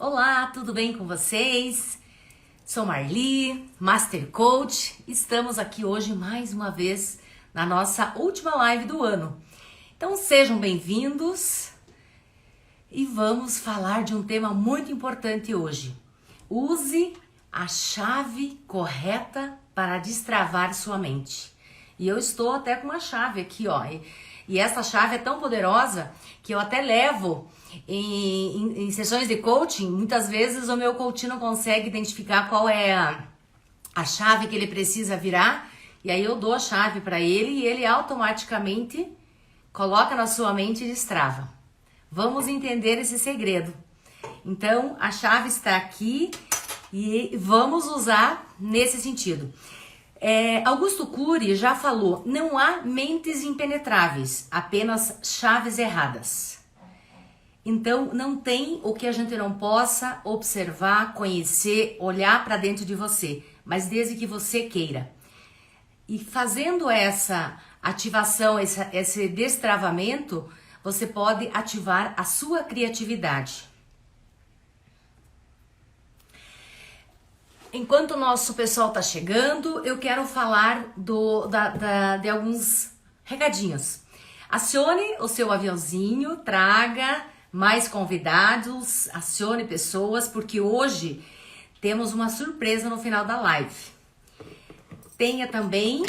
Olá, tudo bem com vocês? Sou Marli, Master Coach. Estamos aqui hoje mais uma vez na nossa última live do ano. Então sejam bem-vindos e vamos falar de um tema muito importante hoje. Use a chave correta para destravar sua mente. E eu estou até com uma chave aqui, ó. E essa chave é tão poderosa que eu até levo em sessões de coaching. Muitas vezes o meu coach não consegue identificar qual é a chave que ele precisa virar. E aí eu dou a chave para ele e ele automaticamente coloca na sua mente e destrava. Vamos entender esse segredo. Então a chave está aqui e vamos usar nesse sentido. Augusto Cury já falou, não há mentes impenetráveis, apenas chaves erradas. Então não tem o que a gente não possa observar, conhecer, olhar para dentro de você, mas desde que você queira. E fazendo essa ativação, esse destravamento, você pode ativar a sua criatividade. Enquanto o nosso pessoal está chegando, eu quero falar de alguns recadinhos. Acione o seu aviãozinho, traga mais convidados, acione pessoas, porque hoje temos uma surpresa no final da live. Tenha também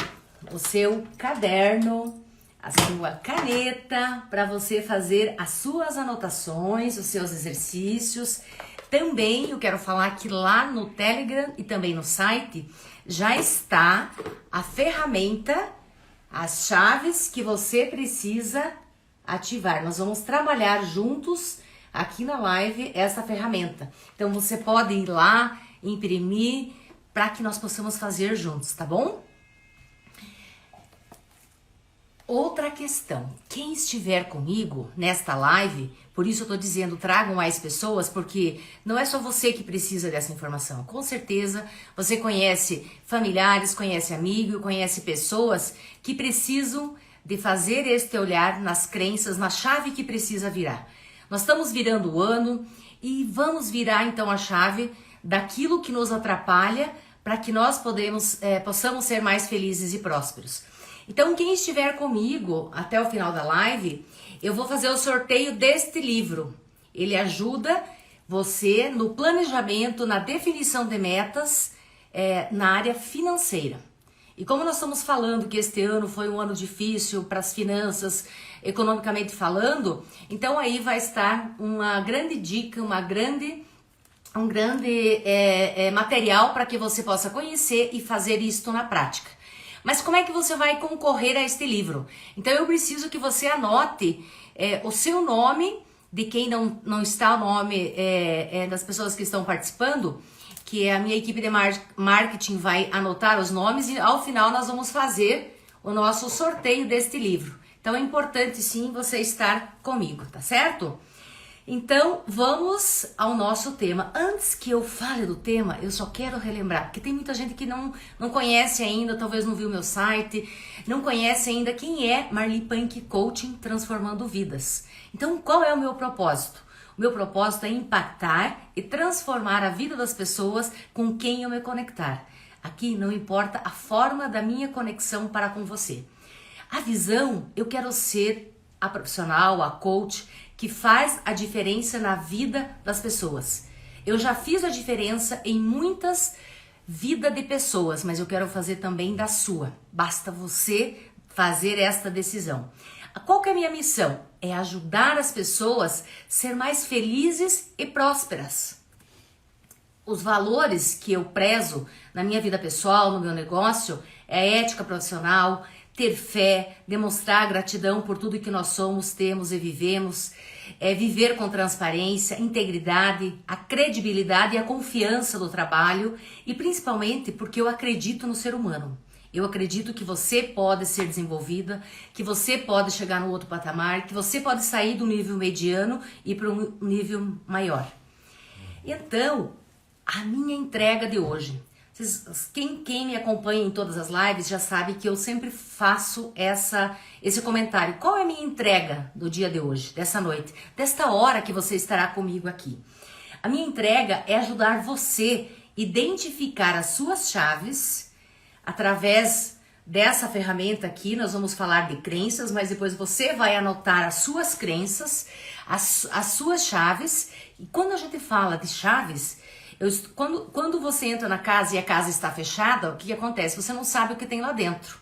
o seu caderno, a sua caneta, para você fazer as suas anotações, os seus exercícios. Também eu quero falar que lá no Telegram e também no site já está a ferramenta, as chaves que você precisa ativar. Nós vamos trabalhar juntos aqui na live essa ferramenta. Então você pode ir lá, imprimir, para que nós possamos fazer juntos, tá bom? Outra questão, quem estiver comigo nesta live, por isso eu tô dizendo, tragam mais pessoas, porque não é só você que precisa dessa informação. Com certeza você conhece familiares, conhece amigos, conhece pessoas que precisam de fazer este olhar nas crenças, na chave que precisa virar. Nós estamos virando o ano e vamos virar então a chave daquilo que nos atrapalha para que nós possamos ser mais felizes e prósperos. Então, quem estiver comigo até o final da live, eu vou fazer o sorteio deste livro. Ele ajuda você no planejamento, na definição de metas, na área financeira. E como nós estamos falando que este ano foi um ano difícil para as finanças, economicamente falando, então aí vai estar uma grande dica, um grande material para que você possa conhecer e fazer isto na prática. Mas como é que você vai concorrer a este livro? Então eu preciso que você anote o seu nome, de quem não está o nome das pessoas que estão participando, que a minha equipe de marketing vai anotar os nomes e ao final nós vamos fazer o nosso sorteio deste livro. Então é importante sim você estar comigo, tá certo? Então, vamos ao nosso tema. Antes que eu fale do tema, eu só quero relembrar, porque tem muita gente que não conhece ainda, talvez não viu meu site, não conhece ainda quem é Marli Punk Coaching Transformando Vidas. Então, qual é o meu propósito? O meu propósito é impactar e transformar a vida das pessoas com quem eu me conectar. Aqui não importa a forma da minha conexão para com você. A visão, eu quero ser a profissional, a coach, que faz a diferença na vida das pessoas. Eu já fiz a diferença em muitas vidas de pessoas, mas eu quero fazer também da sua. Basta você fazer esta decisão. Qual que é a minha missão? É ajudar as pessoas a ser mais felizes e prósperas. Os valores que eu prezo na minha vida pessoal, no meu negócio, é a ética profissional, ter fé, demonstrar gratidão por tudo que nós somos, temos e vivemos, viver com transparência, integridade, a credibilidade e a confiança do trabalho e principalmente porque eu acredito no ser humano. Eu acredito que você pode ser desenvolvida, que você pode chegar no outro patamar, que você pode sair do nível mediano e para um nível maior. Então, a minha entrega de hoje. Quem me acompanha em todas as lives já sabe que eu sempre faço esse comentário. Qual é a minha entrega do dia de hoje, dessa noite, desta hora que você estará comigo aqui? A minha entrega é ajudar você a identificar as suas chaves através dessa ferramenta aqui. Nós vamos falar de crenças, mas depois você vai anotar as suas crenças, as suas chaves. E quando a gente fala de chaves, quando você entra na casa e a casa está fechada, o que acontece? Você não sabe o que tem lá dentro.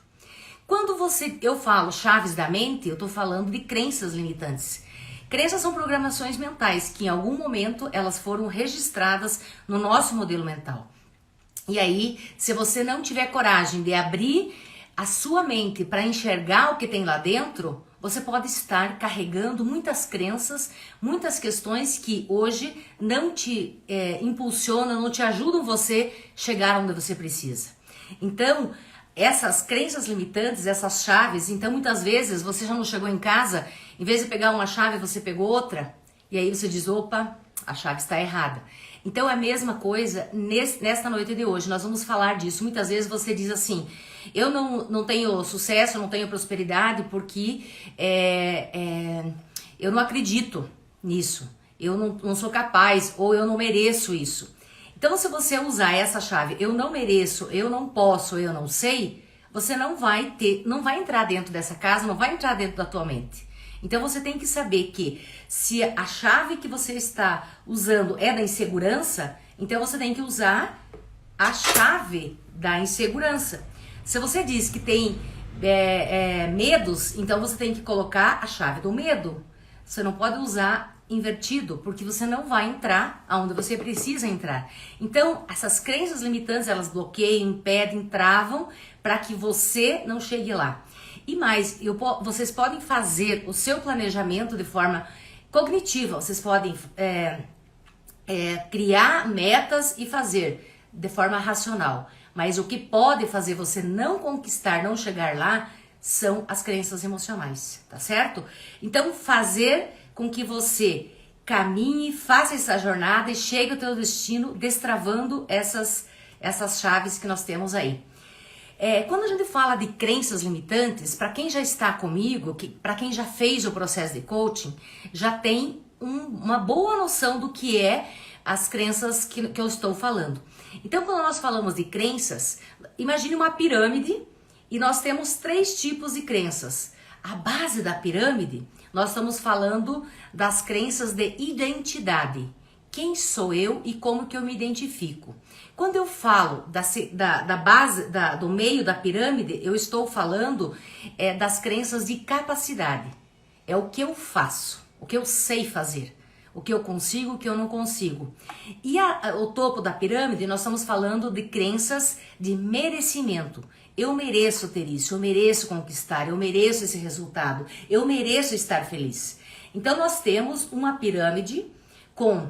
Quando eu falo chaves da mente, eu estou falando de crenças limitantes. Crenças são programações mentais que em algum momento elas foram registradas no nosso modelo mental. E aí, se você não tiver coragem de abrir a sua mente para enxergar o que tem lá dentro, você pode estar carregando muitas crenças, muitas questões que hoje não te impulsionam, não te ajudam você chegar onde você precisa. Então, essas crenças limitantes, essas chaves, então muitas vezes você já não chegou em casa, em vez de pegar uma chave, você pegou outra, e aí você diz, opa, a chave está errada. Então é a mesma coisa nesta noite de hoje, nós vamos falar disso. Muitas vezes você diz assim, eu não tenho sucesso, não tenho prosperidade porque eu não acredito nisso, eu não sou capaz ou eu não mereço isso. Então se você usar essa chave, eu não mereço, eu não posso, eu não sei, você não vai entrar dentro dessa casa, não vai entrar dentro da tua mente. Então você tem que saber que se a chave que você está usando é da insegurança, então você tem que usar a chave da insegurança. Se você diz que tem medos, então você tem que colocar a chave do medo. Você não pode usar invertido, porque você não vai entrar aonde você precisa entrar. Então, essas crenças limitantes, elas bloqueiam, impedem, travam para que você não chegue lá. E mais, vocês podem fazer o seu planejamento de forma cognitiva, vocês podem criar metas e fazer de forma racional. Mas o que pode fazer você não conquistar, não chegar lá, são as crenças emocionais, tá certo? Então, fazer com que você caminhe, faça essa jornada e chegue ao teu destino destravando essas chaves que nós temos aí. Quando a gente fala de crenças limitantes, para quem já está comigo, para quem já fez o processo de coaching, já tem uma boa noção do que é as crenças que eu estou falando. Então, quando nós falamos de crenças, imagine uma pirâmide e nós temos 3 tipos de crenças. A base da pirâmide, nós estamos falando das crenças de identidade. Quem sou eu e como que eu me identifico? Quando eu falo da base, do meio da pirâmide, eu estou falando das crenças de capacidade. É o que eu faço, o que eu sei fazer, o que eu consigo, o que eu não consigo. E o topo da pirâmide, nós estamos falando de crenças de merecimento. Eu mereço ter isso, eu mereço conquistar, eu mereço esse resultado, eu mereço estar feliz. Então nós temos uma pirâmide com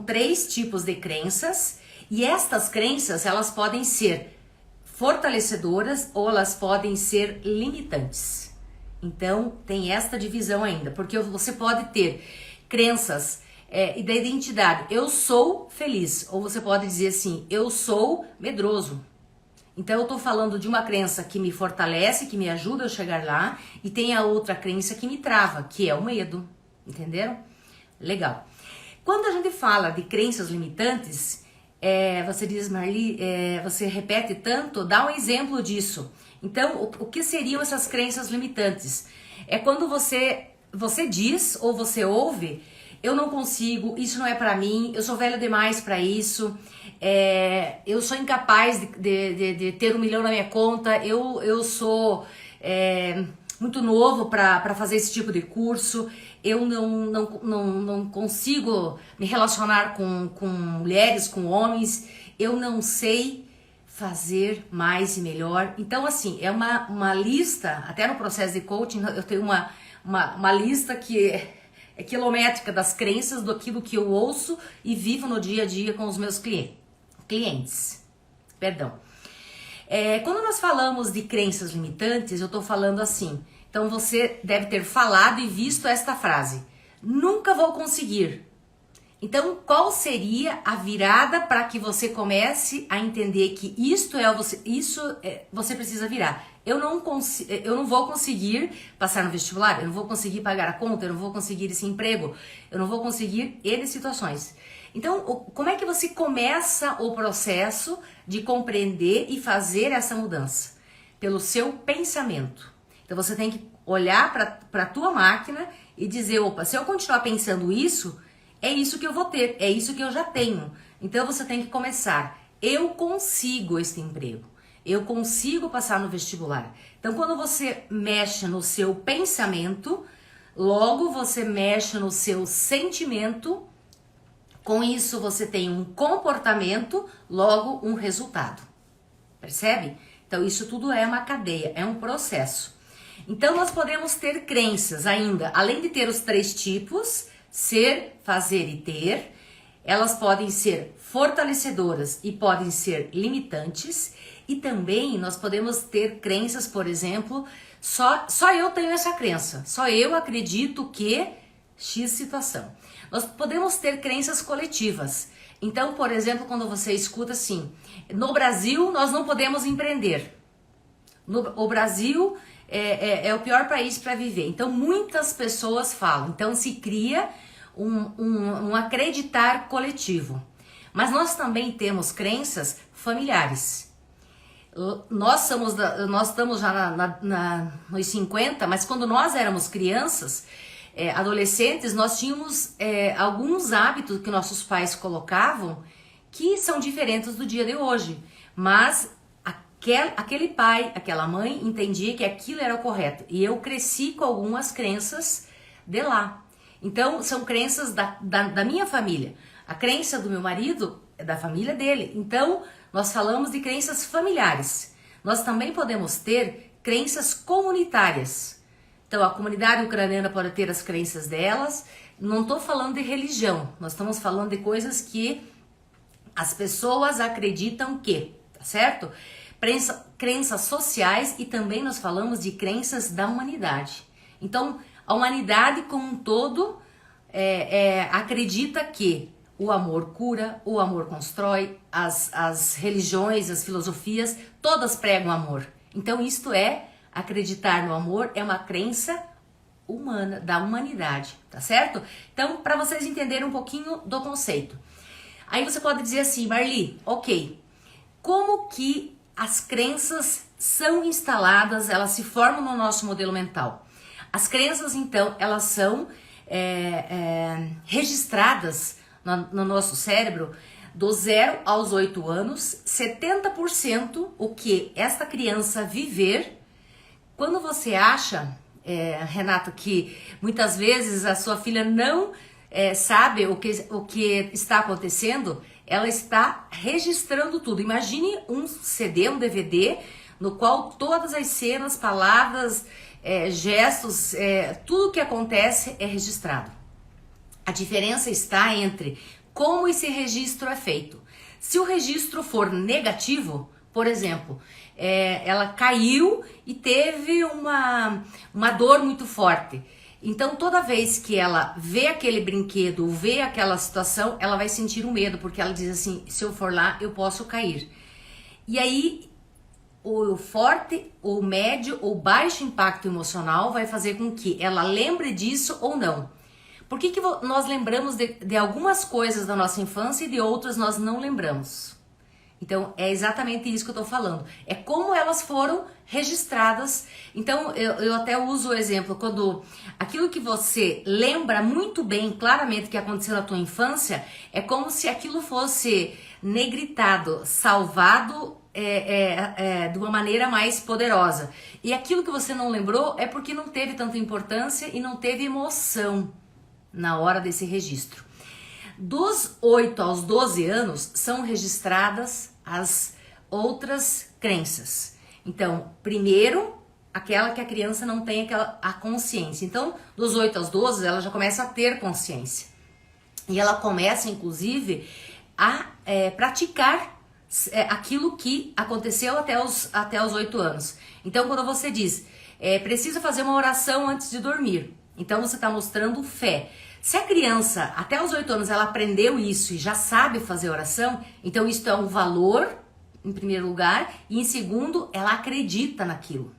3 tipos de crenças, e estas crenças elas podem ser fortalecedoras ou elas podem ser limitantes. Então tem esta divisão ainda, porque você pode ter crenças da identidade, eu sou feliz, ou você pode dizer assim, eu sou medroso. Então eu tô falando de uma crença que me fortalece, que me ajuda a chegar lá, e tem a outra crença que me trava, que é o medo, entenderam? Legal. Quando a gente fala de crenças limitantes, você diz, Marli, você repete tanto, dá um exemplo disso. Então, o que seriam essas crenças limitantes? É quando você diz ou você ouve, eu não consigo, isso não é pra mim, eu sou velho demais pra isso, eu sou incapaz de ter 1 milhão na minha conta, eu sou muito novo pra fazer esse tipo de curso, eu não consigo me relacionar com mulheres, com homens, eu não sei fazer mais e melhor. Então, assim, é uma lista, até no processo de coaching, eu tenho uma lista que é quilométrica das crenças, daquilo que eu ouço e vivo no dia a dia com os meus clientes. Perdão. Quando nós falamos de crenças limitantes, eu tô falando assim, então você deve ter falado e visto esta frase, nunca vou conseguir. Então, qual seria a virada para que você comece a entender que você precisa virar? eu não vou conseguir passar no vestibular, eu não vou conseguir pagar a conta, eu não vou conseguir esse emprego, eu não vou conseguir N situações. Então, como é que você começa o processo de compreender e fazer essa mudança? Pelo seu pensamento. Então, você tem que olhar para a tua máquina e dizer, opa, se eu continuar pensando isso, é isso que eu vou ter, é isso que eu já tenho. Então, você tem que começar. Eu consigo esse emprego. Eu consigo passar no vestibular. Então, quando você mexe no seu pensamento, logo você mexe no seu sentimento. Com isso, você tem um comportamento, logo um resultado. Percebe? Então, isso tudo é uma cadeia, é um processo. Então, nós podemos ter crenças ainda, além de ter os 3 tipos, ser, fazer e ter. Elas podem ser fortalecedoras e podem ser limitantes. E também nós podemos ter crenças, por exemplo, só eu tenho essa crença, só eu acredito que X situação. Nós podemos ter crenças coletivas. Então, por exemplo, quando você escuta assim, no Brasil nós não podemos empreender. O Brasil é o pior país para viver. Então, muitas pessoas falam. Então, se cria um acreditar coletivo. Mas nós também temos crenças familiares. Nós estamos já nos 50, mas quando nós éramos crianças, adolescentes, nós tínhamos alguns hábitos que nossos pais colocavam que são diferentes do dia de hoje. Mas aquele pai, aquela mãe entendia que aquilo era o correto. E eu cresci com algumas crenças de lá. Então, são crenças da minha família. A crença do meu marido é da família dele. Então, nós falamos de crenças familiares. Nós também podemos ter crenças comunitárias. Então, a comunidade ucraniana pode ter as crenças delas. Não estou falando de religião. Nós estamos falando de coisas que as pessoas acreditam que, tá certo? Crenças sociais e também nós falamos de crenças da humanidade. Então, a humanidade como um todo acredita que o amor cura, o amor constrói, as religiões, as filosofias, todas pregam amor. Então, isto acreditar no amor, é uma crença humana, da humanidade, tá certo? Então, para vocês entenderem um pouquinho do conceito. Aí você pode dizer assim, Marli, ok, como que as crenças são instaladas, elas se formam no nosso modelo mental? As crenças, então, elas são registradas no nosso cérebro do 0 aos 8 anos, 70% o que esta criança viver. Quando você acha, Renato, que muitas vezes a sua filha não sabe o que está acontecendo, ela está registrando tudo. Imagine um CD, um DVD, no qual todas as cenas, palavras, gestos, tudo que acontece é registrado. A diferença está entre como esse registro é feito. Se o registro for negativo, por exemplo, ela caiu e teve uma dor muito forte. Então, toda vez que ela vê aquele brinquedo, vê aquela situação, ela vai sentir um medo, porque ela diz assim, se eu for lá, eu posso cair. E aí, o forte, o médio ou baixo impacto emocional vai fazer com que ela lembre disso ou não. Por que nós lembramos de algumas coisas da nossa infância e de outras nós não lembramos? Então, é exatamente isso que eu estou falando. É como elas foram registradas. Então, eu até uso o exemplo, quando aquilo que você lembra muito bem, claramente, que aconteceu na tua infância, é como se aquilo fosse negritado, salvado de uma maneira mais poderosa. E aquilo que você não lembrou é porque não teve tanta importância e não teve emoção na hora desse registro. Dos 8 aos 12 anos são registradas as outras crenças. Então, primeiro, aquela que a criança não tem a consciência. Então, dos 8 aos 12, ela já começa a ter consciência. E ela começa, inclusive, a praticar aquilo que aconteceu até os 8 anos. Então, quando você diz, preciso fazer uma oração antes de dormir. Então, você está mostrando fé. Se a criança, até os 8 anos, ela aprendeu isso e já sabe fazer oração, então isso é um valor em primeiro lugar, e em segundo, ela acredita naquilo.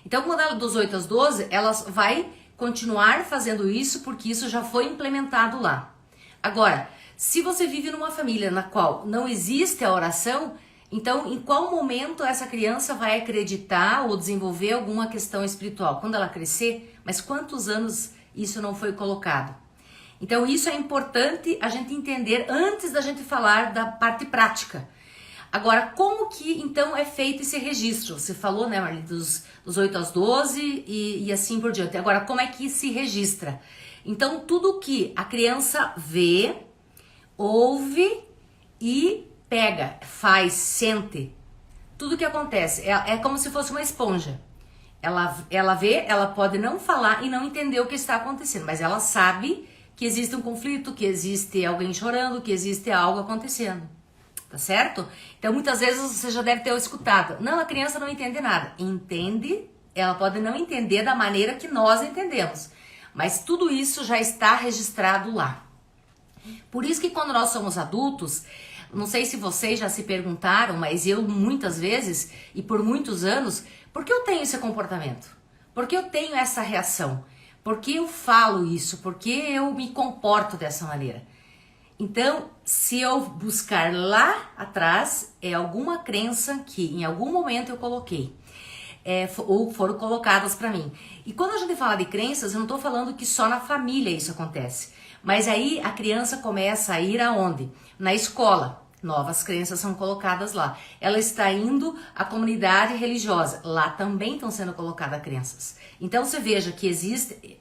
Então, quando ela dos 8 às 12, ela vai continuar fazendo isso porque isso já foi implementado lá. Agora, se você vive numa família na qual não existe a oração, então em qual momento essa criança vai acreditar ou desenvolver alguma questão espiritual? Quando ela crescer? Mas quantos anos isso não foi colocado? Então isso é importante a gente entender antes da gente falar da parte prática. Agora, como que então é feito esse registro? Você falou, né, Marli, dos 8 aos 12 e assim por diante. Agora, como é que se registra? Então, tudo que a criança vê, ouve e pega, faz, sente, tudo que acontece, é como se fosse uma esponja. Ela vê, ela pode não falar e não entender o que está acontecendo, mas ela sabe que existe um conflito, que existe alguém chorando, que existe algo acontecendo. Tá certo? Então, muitas vezes você já deve ter escutado. Não, a criança não entende nada. Entende, ela pode não entender da maneira que nós entendemos. Mas tudo isso já está registrado lá. Por isso que quando nós somos adultos, não sei se vocês já se perguntaram, mas eu muitas vezes, e por muitos anos, por que eu tenho esse comportamento? Por que eu tenho essa reação? Por que eu falo isso? Por que eu me comporto dessa maneira? Então, se eu buscar lá atrás, é alguma crença que em algum momento eu coloquei, ou foram colocadas para mim. E quando a gente fala de crenças, eu não estou falando que só na família isso acontece. Mas aí a criança começa a ir aonde? Na escola. Novas crenças são colocadas lá. Ela está indo à comunidade religiosa. Lá também estão sendo colocadas crenças. Então você veja que existe...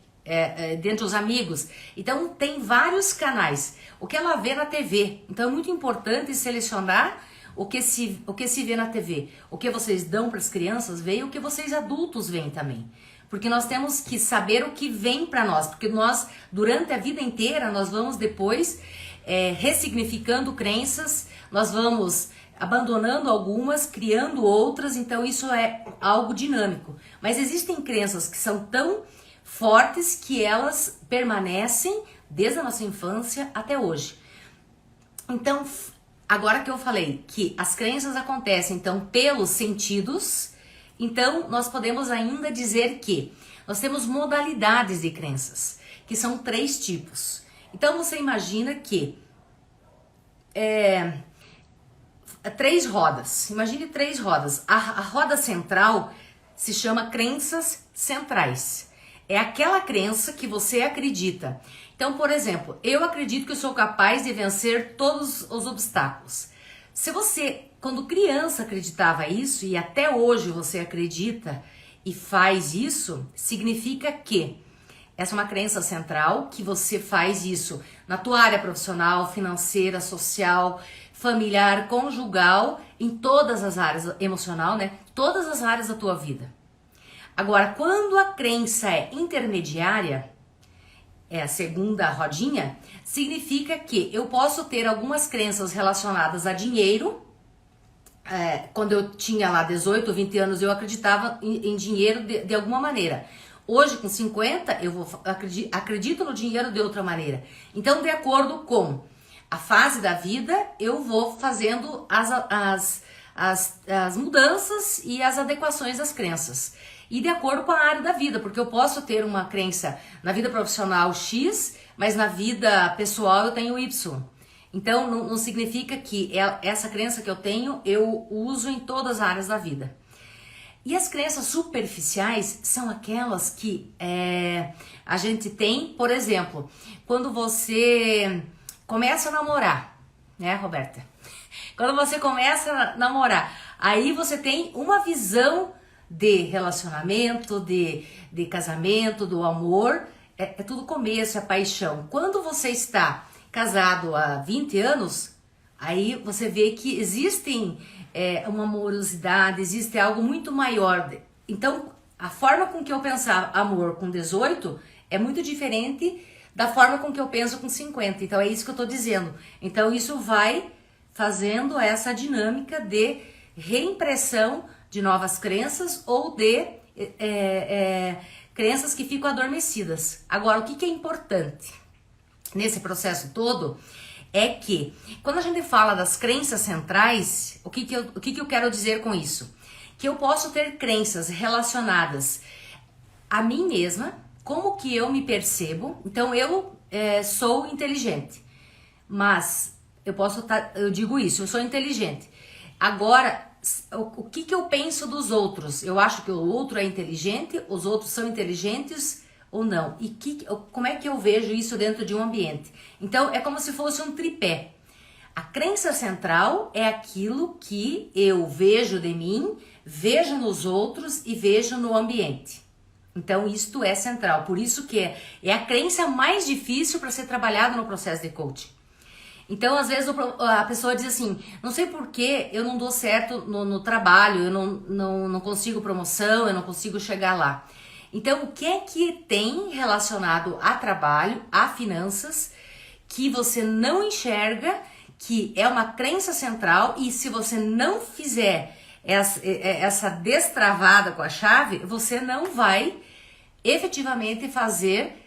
dentre os amigos. Então tem vários canais. O que ela vê na TV. Então é muito importante selecionar o que se vê na TV. O que vocês dão para as crianças ver e o que vocês adultos veem também. Porque nós temos que saber o que vem para nós. Porque nós, durante a vida inteira, nós vamos depois ressignificando crenças, nós vamos abandonando algumas, criando outras. Então isso é algo dinâmico. Mas existem crenças que são tão fortes que elas permanecem desde a nossa infância até hoje. Então, agora que eu falei que as crenças acontecem então pelos sentidos, então nós podemos ainda dizer que nós temos modalidades de crenças, que são 3 tipos. Então você imagina que 3 rodas, imagine 3 rodas. A roda central se chama crenças centrais. É aquela crença que você acredita. Então, por exemplo, eu acredito que eu sou capaz de vencer todos os obstáculos. Se você, quando criança, acreditava isso e até hoje você acredita e faz isso, significa que essa é uma crença central, que você faz isso na tua área profissional, financeira, social, familiar, conjugal, em todas as áreas, emocional, né? Todas as áreas da tua vida. Agora, quando a crença é intermediária, é a segunda rodinha, significa que eu posso ter algumas crenças relacionadas a dinheiro. Quando eu tinha lá 18, 20 anos, eu acreditava em dinheiro de alguma maneira. Hoje, com 50, eu acredito no dinheiro de outra maneira. Então, de acordo com a fase da vida, eu vou fazendo as mudanças e as adequações das crenças. E de acordo com a área da vida, porque eu posso ter uma crença na vida profissional X, mas na vida pessoal eu tenho Y. Então não significa que essa crença que eu tenho, eu uso em todas as áreas da vida. E as crenças superficiais são aquelas que a gente tem, por exemplo, quando você começa a namorar, né, Roberta? Quando você começa a namorar, aí você tem uma visão de relacionamento, de casamento, do amor, é tudo começo, é paixão. Quando você está casado há 20 anos, aí você vê que existem uma amorosidade, existe algo muito maior. Então, a forma com que eu pensava amor com 18 é muito diferente da forma com que eu penso com 50. Então, é isso que eu estou dizendo. Então, isso vai fazendo essa dinâmica de reimpressão de novas crenças ou de crenças que ficam adormecidas. Agora, o que é importante nesse processo todo é que quando a gente fala das crenças centrais, o que eu quero dizer com isso? Que eu posso ter crenças relacionadas a mim mesma, como que eu me percebo. Então eu sou inteligente, mas eu digo isso, eu sou inteligente. Agora, o que eu penso dos outros? Eu acho que o outro é inteligente, os outros são inteligentes ou não? E como é que eu vejo isso dentro de um ambiente? Então, é como se fosse um tripé. A crença central é aquilo que eu vejo de mim, vejo nos outros e vejo no ambiente. Então, isto é central. Por isso que é a crença mais difícil para ser trabalhada no processo de coaching. Então, às vezes, a pessoa diz assim, não sei por que eu não dou certo no trabalho, eu não consigo promoção, eu não consigo chegar lá. Então, o que é que tem relacionado a trabalho, a finanças, que você não enxerga, que é uma crença central, e se você não fizer essa destravada com a chave, você não vai efetivamente fazer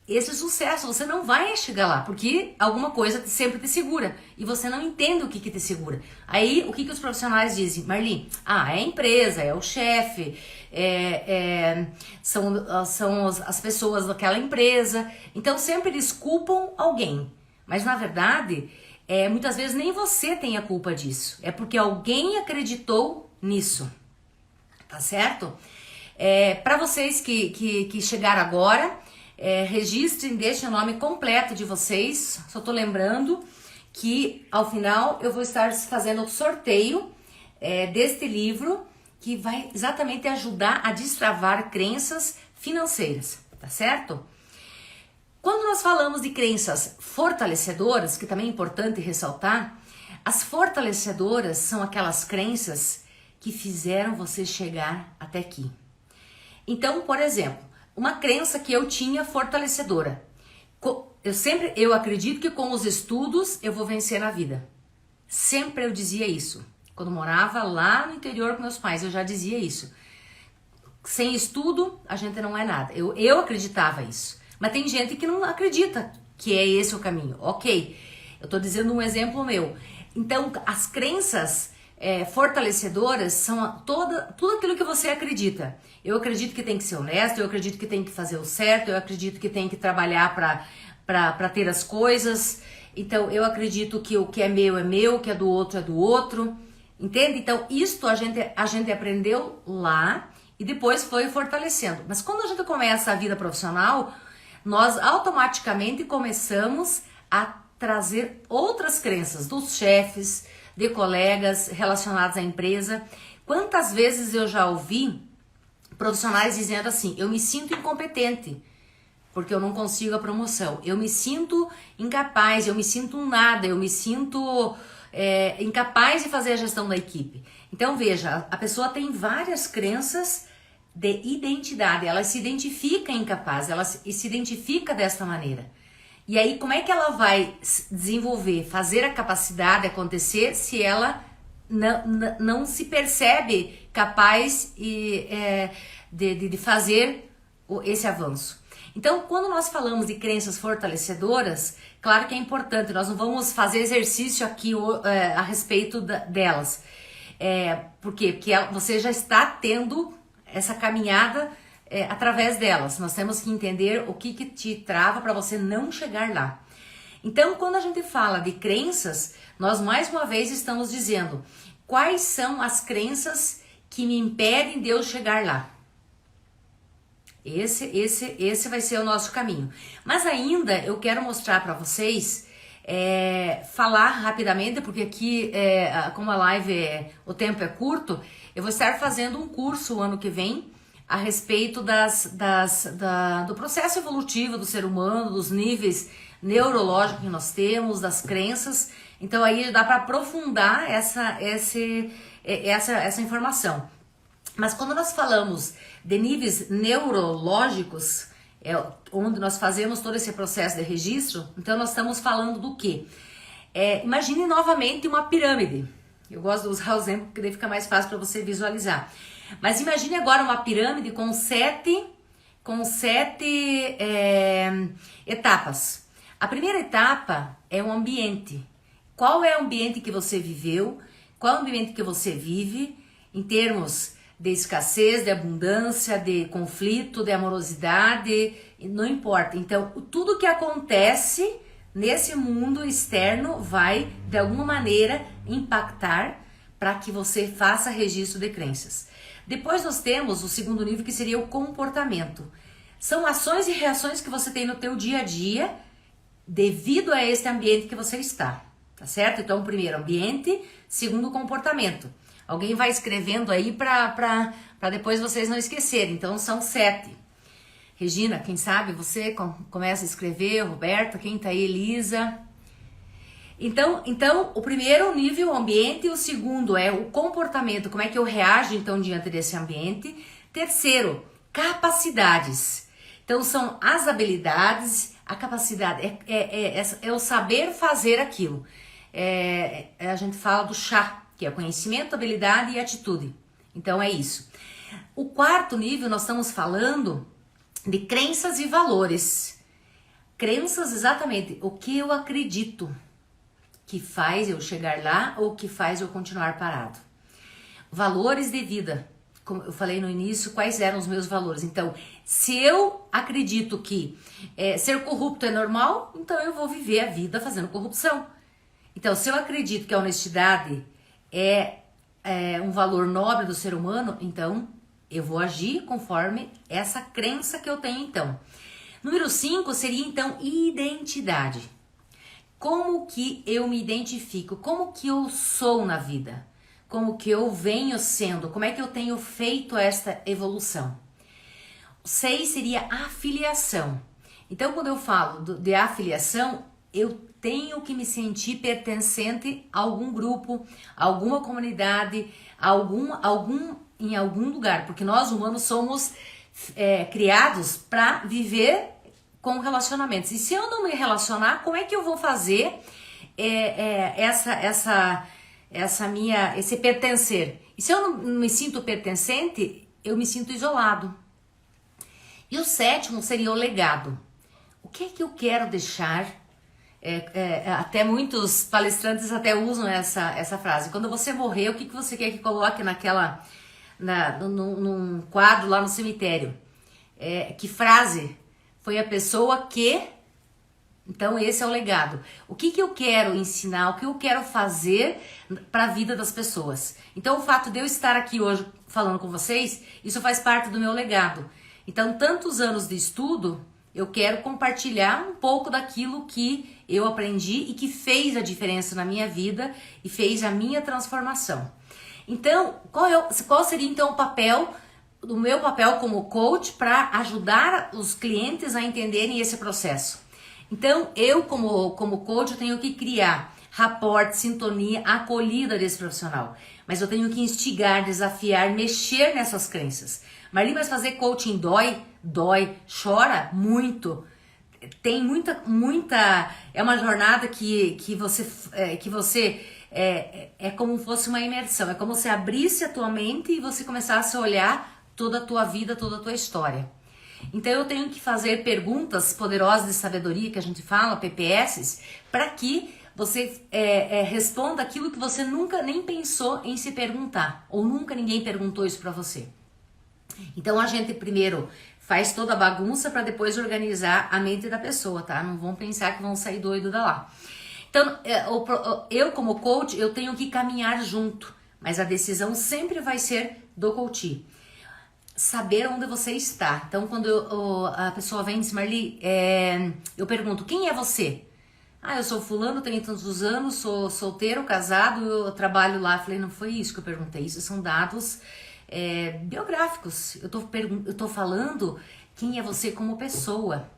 esse sucesso, você não vai chegar lá, porque alguma coisa sempre te segura, e você não entende o que te segura. Aí, o que os profissionais dizem? Marli, é a empresa, é o chefe, são as pessoas daquela empresa, então sempre eles culpam alguém, mas na verdade, muitas vezes nem você tem a culpa disso, é porque alguém acreditou nisso, tá certo? Para vocês que chegaram agora, registrem, deixem o nome completo de vocês. Só tô lembrando que ao final eu vou estar fazendo o sorteio deste livro que vai exatamente ajudar a destravar crenças financeiras, tá certo? Quando nós falamos de crenças fortalecedoras, que também é importante ressaltar, as fortalecedoras são aquelas crenças que fizeram você chegar até aqui. Então, por exemplo, uma crença que eu tinha fortalecedora. Eu acredito que com os estudos eu vou vencer na vida. Sempre eu dizia isso. Quando morava lá no interior com meus pais, eu já dizia isso. Sem estudo, a gente não é nada. Eu acreditava isso. Mas tem gente que não acredita que é esse o caminho. Ok, eu tô dizendo um exemplo meu. Então, as crenças fortalecedoras são tudo aquilo que você acredita. Eu acredito que tem que ser honesto, eu acredito que tem que fazer o certo, eu acredito que tem que trabalhar para ter as coisas. Então, eu acredito que o que é meu, o que é do outro. Entende? Então, isto a gente aprendeu lá e depois foi fortalecendo. Mas quando a gente começa a vida profissional, nós automaticamente começamos a trazer outras crenças dos chefes, de colegas relacionados à empresa. Quantas vezes eu já ouvi profissionais dizendo assim, eu me sinto incompetente, porque eu não consigo a promoção. Eu me sinto incapaz, eu me sinto um nada, eu me sinto incapaz de fazer a gestão da equipe. Então veja, a pessoa tem várias crenças de identidade, ela se identifica incapaz, ela se identifica desta maneira. E aí, como é que ela vai desenvolver, fazer a capacidade acontecer se ela não se percebe capaz de fazer esse avanço? Então, quando nós falamos de crenças fortalecedoras, claro que é importante, nós não vamos fazer exercício aqui a respeito delas. Por quê? Porque você já está tendo essa caminhada através delas. Nós temos que entender o que te trava para você não chegar lá. Então, quando a gente fala de crenças, nós mais uma vez estamos dizendo quais são as crenças que me impedem de eu chegar lá. Esse vai ser o nosso caminho. Mas ainda eu quero mostrar para vocês, falar rapidamente, porque aqui, como a live, o tempo é curto, eu vou estar fazendo um curso o ano que vem a respeito do processo evolutivo do ser humano, dos níveis neurológicos que nós temos, das crenças. Então aí dá para aprofundar essa informação. Mas quando nós falamos de níveis neurológicos, onde nós fazemos todo esse processo de registro, então nós estamos falando do quê? Imagine novamente uma pirâmide. Eu gosto de usar o exemplo porque daí fica mais fácil para você visualizar. Mas imagine agora uma pirâmide com sete etapas. A primeira etapa é o ambiente. Qual é o ambiente que você viveu? Qual é o ambiente que você vive em termos de escassez, de abundância, de conflito, de amorosidade, não importa. Então, tudo que acontece nesse mundo externo vai, de alguma maneira, impactar para que você faça registro de crenças. Depois nós temos o segundo nível, que seria o comportamento. São ações e reações que você tem no teu dia a dia devido a este ambiente que você está, tá certo? Então, primeiro, ambiente, segundo, comportamento. Alguém vai escrevendo aí para depois vocês não esquecerem. Então, são 7. Regina, quem sabe você começa a escrever, Roberta, quem tá aí, Elisa. Então, o primeiro nível, o ambiente, o segundo é o comportamento, como é que eu reajo então diante desse ambiente. Terceiro, capacidades. Então, são as habilidades, a capacidade, é o saber fazer aquilo. A gente fala do chá, que é conhecimento, habilidade e atitude. Então, é isso. O quarto nível, nós estamos falando de crenças e valores. Crenças, exatamente, o que eu acredito que faz eu chegar lá ou que faz eu continuar parado. Valores de vida, como eu falei no início, quais eram os meus valores. Então, se eu acredito que ser corrupto é normal, então eu vou viver a vida fazendo corrupção. Então, se eu acredito que a honestidade é um valor nobre do ser humano, então eu vou agir conforme essa crença que eu tenho então. Número 5 seria então identidade. Como que eu me identifico? Como que eu sou na vida? Como que eu venho sendo? Como é que eu tenho feito esta evolução? 6 seria afiliação. Então, quando eu falo de afiliação, eu tenho que me sentir pertencente a algum grupo, a alguma comunidade, em algum lugar, porque nós humanos somos criados para viver com relacionamentos. E se eu não me relacionar, como é que eu vou fazer esse pertencer? E se eu não me sinto pertencente, eu me sinto isolado. E o 7º seria o legado. O que é que eu quero deixar? Até muitos palestrantes até usam essa frase. Quando você morrer, o que você quer que coloque num quadro lá no cemitério? Que frase foi a pessoa que... Então esse é o legado. O que eu quero ensinar, o que eu quero fazer para a vida das pessoas. Então o fato de eu estar aqui hoje falando com vocês, isso faz parte do meu legado. Então tantos anos de estudo, eu quero compartilhar um pouco daquilo que eu aprendi e que fez a diferença na minha vida e fez a minha transformação. Então, qual seria então o meu papel como coach para ajudar os clientes a entenderem esse processo? Então, eu como coach, eu tenho que criar rapport, sintonia, acolhida desse profissional. Mas eu tenho que instigar, desafiar, mexer nessas crenças. Marli, mas fazer coaching dói? Dói. Chora? Muito. Tem muita... É uma jornada que você é como se fosse uma imersão. É como se abrisse a tua mente e você começasse a olhar toda a tua vida, toda a tua história. Então eu tenho que fazer perguntas poderosas de sabedoria, que a gente fala, PPSs, para que você responda aquilo que você nunca nem pensou em se perguntar, ou nunca ninguém perguntou isso para você. Então a gente primeiro faz toda a bagunça para depois organizar a mente da pessoa, tá? Não vão pensar que vão sair doido da lá. Então eu como coach, eu tenho que caminhar junto, mas a decisão sempre vai ser do coach. Saber onde você está. Então, quando a pessoa vem e diz, Marli, eu pergunto, quem é você? Eu sou fulano, tenho tantos anos, sou solteiro, casado, eu trabalho lá. Falei, não foi isso que eu perguntei, isso são dados biográficos. Eu tô falando quem é você como pessoa.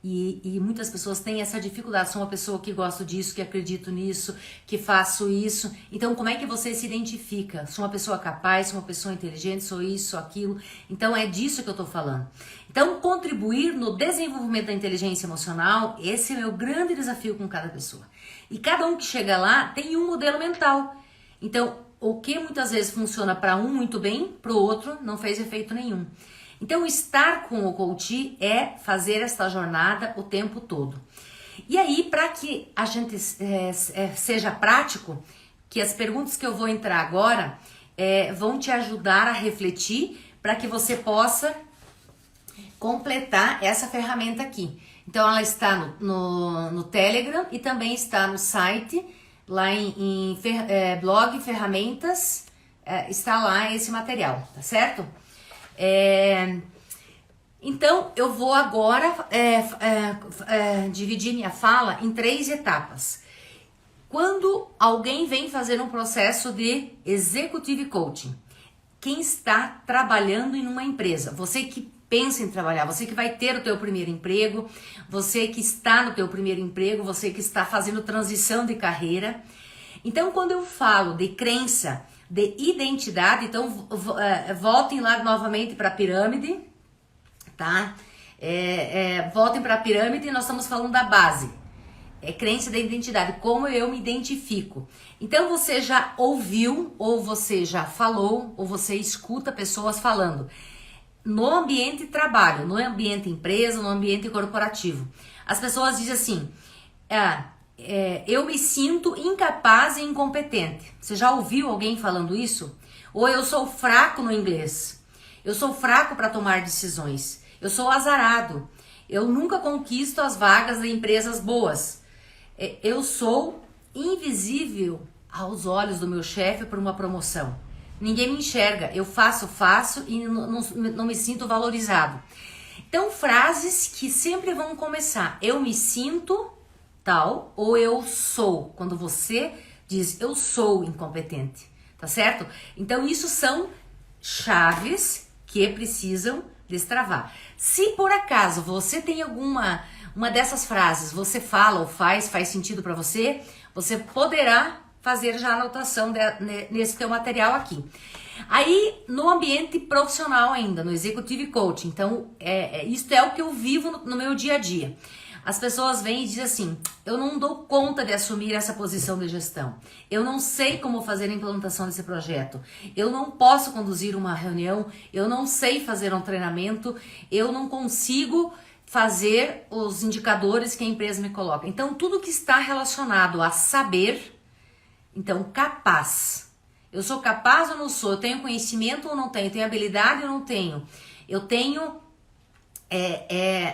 E muitas pessoas têm essa dificuldade. Sou uma pessoa que gosto disso, que acredito nisso, que faço isso. Então, como é que você se identifica? Sou uma pessoa capaz, sou uma pessoa inteligente, sou isso, sou aquilo. Então, é disso que eu tô falando. Então, contribuir no desenvolvimento da inteligência emocional, esse é o meu grande desafio com cada pessoa. E cada um que chega lá tem um modelo mental. Então, o que muitas vezes funciona para um muito bem, para o outro não fez efeito nenhum. Então, estar com o coach é fazer esta jornada o tempo todo. E aí, para que a gente seja prático, que as perguntas que eu vou entrar agora vão te ajudar a refletir para que você possa completar essa ferramenta aqui. Então, ela está no Telegram e também está no site, lá em blog, ferramentas, está lá esse material, tá certo? Então, eu vou agora dividir minha fala em 3 etapas. Quando alguém vem fazer um processo de Executive Coaching, quem está trabalhando em uma empresa, você que pensa em trabalhar, você que vai ter o teu primeiro emprego, você que está no teu primeiro emprego, você que está fazendo transição de carreira. Então, quando eu falo de crença, de identidade, então voltem lá novamente para a pirâmide, tá? Voltem para a pirâmide e nós estamos falando da base. Crença da identidade, como eu me identifico. Então você já ouviu, ou você já falou, ou você escuta pessoas falando no ambiente de trabalho, no ambiente empresa, no ambiente corporativo. As pessoas dizem assim, eu me sinto incapaz e incompetente. Você já ouviu alguém falando isso? Ou eu sou fraco no inglês, eu sou fraco para tomar decisões, eu sou azarado, eu nunca conquisto as vagas de empresas boas. Eu sou invisível aos olhos do meu chefe por uma promoção. Ninguém me enxerga. Eu faço e não me sinto valorizado. Então, frases que sempre vão começar. Eu me sinto tal ou eu sou. Quando você diz eu sou incompetente. Tá certo? Então, isso são chaves que precisam destravar. Se por acaso você tem uma dessas frases, você fala ou faz sentido para você, você poderá fazer já a anotação nesse teu material aqui. Aí, no ambiente profissional ainda, no Executive Coaching, então, isso é o que eu vivo no meu dia a dia. As pessoas vêm e dizem assim, eu não dou conta de assumir essa posição de gestão, eu não sei como fazer a implantação desse projeto, eu não posso conduzir uma reunião, eu não sei fazer um treinamento, eu não consigo fazer os indicadores que a empresa me coloca. Então, tudo que está relacionado a saber, então, capaz. Eu sou capaz ou não sou? Eu tenho conhecimento ou não tenho? Eu tenho habilidade ou não tenho? Eu tenho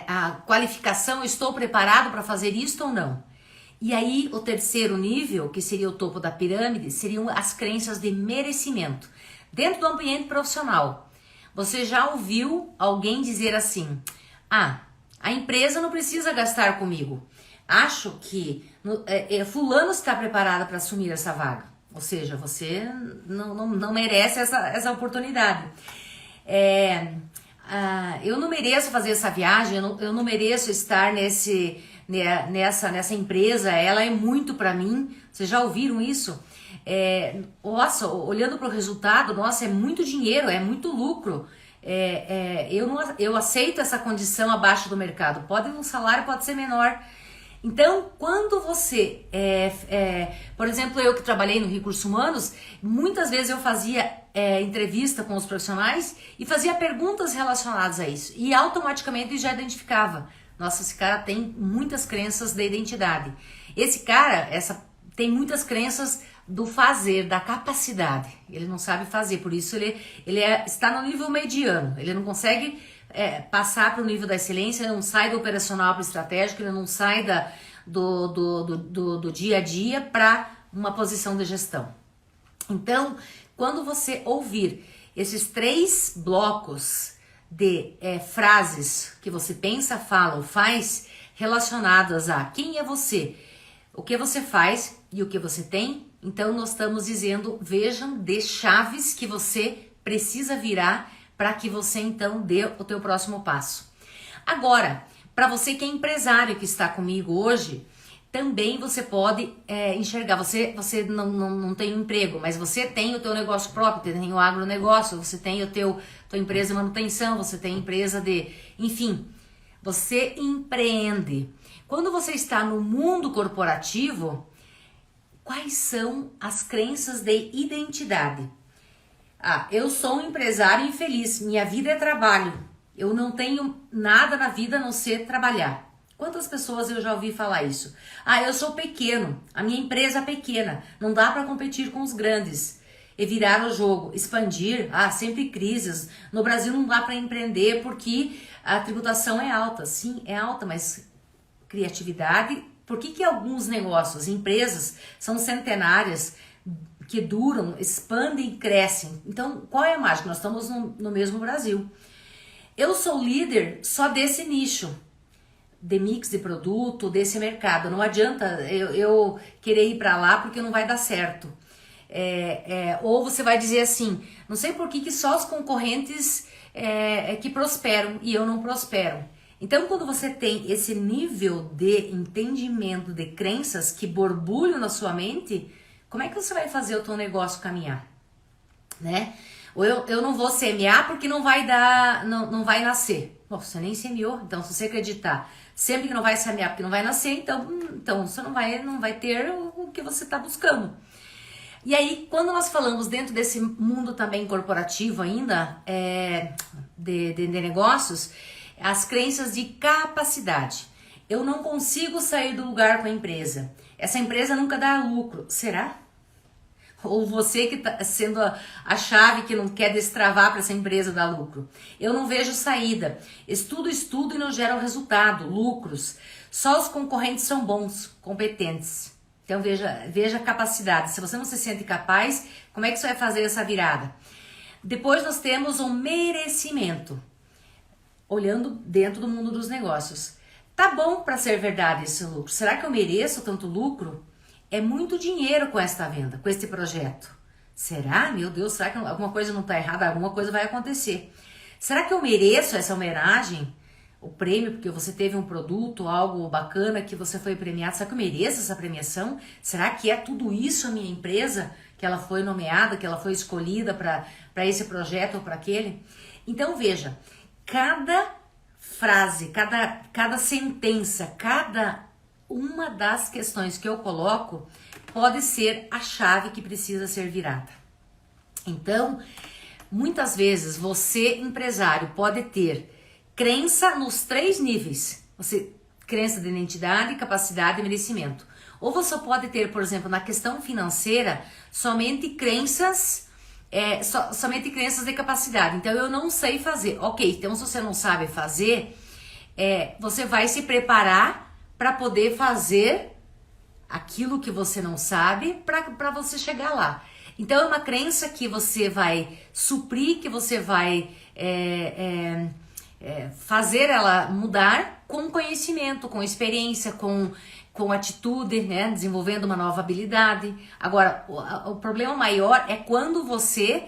a qualificação, eu estou preparado para fazer isso ou não? E aí, o terceiro nível, que seria o topo da pirâmide, seriam as crenças de merecimento. Dentro do ambiente profissional, você já ouviu alguém dizer assim, a empresa não precisa gastar comigo. Acho que fulano está preparado para assumir essa vaga. Ou seja, você não merece essa oportunidade. Eu não mereço fazer essa viagem, eu não mereço estar nessa empresa, ela é muito para mim. Vocês já ouviram isso? Nossa, olhando para o resultado, nossa, é muito dinheiro, é muito lucro. Eu aceito essa condição abaixo do mercado. Um salário pode ser menor. Então, quando você, por exemplo, eu que trabalhei no Recursos Humanos, muitas vezes eu fazia entrevista com os profissionais e fazia perguntas relacionadas a isso. E automaticamente já identificava, nossa, esse cara tem muitas crenças da identidade. Esse cara tem muitas crenças do fazer, da capacidade. Ele não sabe fazer, por isso ele está no nível mediano. Ele não consegue passar para o nível da excelência, ele não sai do operacional para o estratégico, ele não sai do dia a dia para uma posição de gestão. Então, quando você ouvir esses 3 blocos de frases que você pensa, fala ou faz relacionadas a quem é você, o que você faz e o que você tem, então nós estamos dizendo, vejam, de chaves que você precisa virar para que você então dê o teu próximo passo. Agora, para você que é empresário que está comigo hoje, também você pode enxergar, você não tem um emprego, mas você tem o teu negócio próprio, você tem o agronegócio, você tem tua empresa de manutenção, você tem empresa enfim, você empreende. Quando você está no mundo corporativo, quais são as crenças de identidade? Eu sou um empresário infeliz, minha vida é trabalho, eu não tenho nada na vida a não ser trabalhar. Quantas pessoas eu já ouvi falar isso? Ah, eu sou pequeno, a minha empresa é pequena, não dá para competir com os grandes. E virar o jogo, expandir, sempre crises. No Brasil não dá para empreender porque a tributação é alta. Sim, é alta, mas criatividade. Por que alguns negócios, empresas, são centenárias, que duram, expandem e crescem? Então, qual é a mágica? Nós estamos no mesmo Brasil. Eu sou líder só desse nicho, de mix de produto, desse mercado. Não adianta eu querer ir para lá porque não vai dar certo. Ou você vai dizer assim, não sei por que só os concorrentes que prosperam e eu não prospero. Então, quando você tem esse nível de entendimento de crenças que borbulham na sua mente, como é que você vai fazer o teu negócio caminhar? Né? Ou eu não vou semear porque não vai dar, não vai nascer. Bom, você nem semeou, então se você acreditar sempre que não vai semear porque não vai nascer, então você não vai ter o que você está buscando. E aí, quando nós falamos dentro desse mundo também corporativo ainda, de negócios, as crenças de capacidade. Eu não consigo sair do lugar com a empresa. Essa empresa nunca dá lucro. Será? Ou você que está sendo a chave que não quer destravar para essa empresa dar lucro. Eu não vejo saída. Estudo e não gera o resultado, lucros. Só os concorrentes são bons, competentes. Então veja a capacidade. Se você não se sente capaz, como é que você vai fazer essa virada? Depois nós temos o merecimento. Olhando dentro do mundo dos negócios. Tá bom para ser verdade esse lucro? Será que eu mereço tanto lucro? É muito dinheiro com esta venda, com este projeto. Será? Meu Deus, será que alguma coisa não está errada? Alguma coisa vai acontecer. Será que eu mereço essa homenagem? O prêmio, porque você teve um produto, algo bacana que você foi premiado. Será que eu mereço essa premiação? Será que é tudo isso a minha empresa? Que ela foi nomeada, que ela foi escolhida para esse projeto ou para aquele? Então veja, cada frase, cada sentença, cada uma das questões que eu coloco pode ser a chave que precisa ser virada. Então, muitas vezes você, empresário, pode ter crença nos 3 níveis. Crença de identidade, capacidade e merecimento. Ou você pode ter, por exemplo, na questão financeira, somente crenças de capacidade. Então, eu não sei fazer. Ok, então se você não sabe fazer, você vai se preparar para poder fazer aquilo que você não sabe para você chegar lá. Então, é uma crença que você vai suprir, que você vai fazer ela mudar com conhecimento, com experiência, com atitude, né? Desenvolvendo uma nova habilidade. Agora, o problema maior é quando você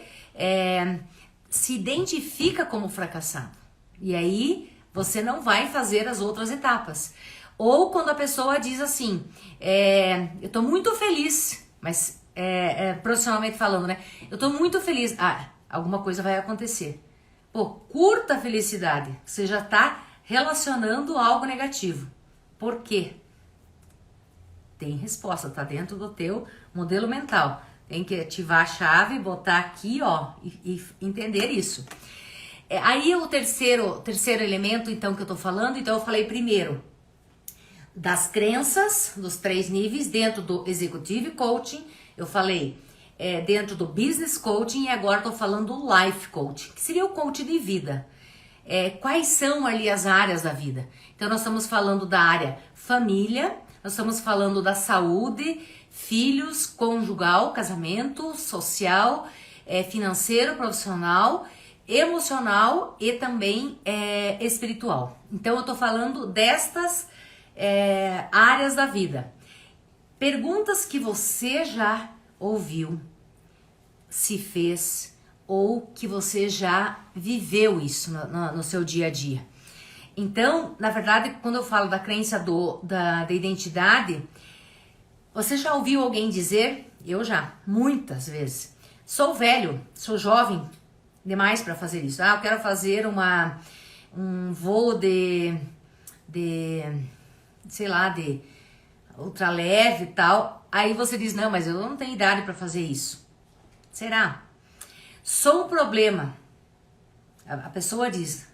se identifica como fracassado. E aí, você não vai fazer as outras etapas. Ou quando a pessoa diz assim, eu tô muito feliz, mas profissionalmente falando, né? Eu tô muito feliz. Alguma coisa vai acontecer. Pô, curta a felicidade. Você já tá relacionando algo negativo. Por quê? Tem resposta, tá dentro do teu modelo mental. Tem que ativar a chave, botar aqui, ó, e entender isso. Aí o terceiro elemento, então, que eu tô falando, então eu falei primeiro das crenças, dos 3 níveis, dentro do Executive Coaching, eu falei dentro do Business Coaching e agora estou falando do Life Coaching, que seria o coach de vida. Quais são ali as áreas da vida? Então nós estamos falando da área família, nós estamos falando da saúde, filhos, conjugal, casamento, social, financeiro, profissional, emocional e também espiritual. Então eu estou falando destas áreas da vida. Perguntas que você já ouviu, se fez ou que você já viveu isso no seu dia a dia. Então, na verdade, quando eu falo da crença da identidade, você já ouviu alguém dizer, eu já, muitas vezes, sou velho, sou jovem demais para fazer isso. Eu quero fazer um voo de ultraleve e tal. Aí você diz, não, mas eu não tenho idade para fazer isso. Será? Sou um problema. A pessoa diz,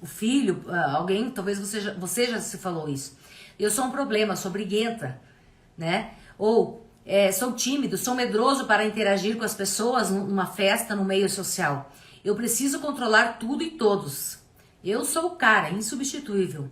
o filho, alguém, talvez você já se falou isso. Eu sou um problema, sou briguenta, né? Ou sou tímido, sou medroso para interagir com as pessoas numa festa, no meio social. Eu preciso controlar tudo e todos. Eu sou o cara, insubstituível.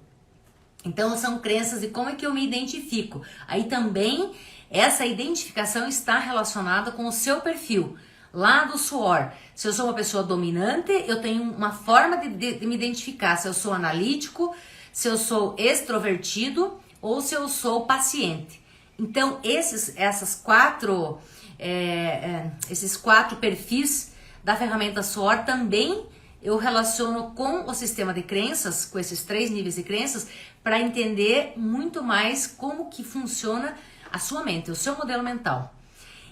Então são crenças e como é que eu me identifico. Aí também essa identificação está relacionada com o seu perfil. Lá do SWOT. Se eu sou uma pessoa dominante, eu tenho uma forma de me identificar. Se eu sou analítico, se eu sou extrovertido ou se eu sou paciente. Então esses quatro perfis da ferramenta SWOT também eu relaciono com o sistema de crenças, com esses 3 níveis de crenças, para entender muito mais como que funciona a sua mente, o seu modelo mental.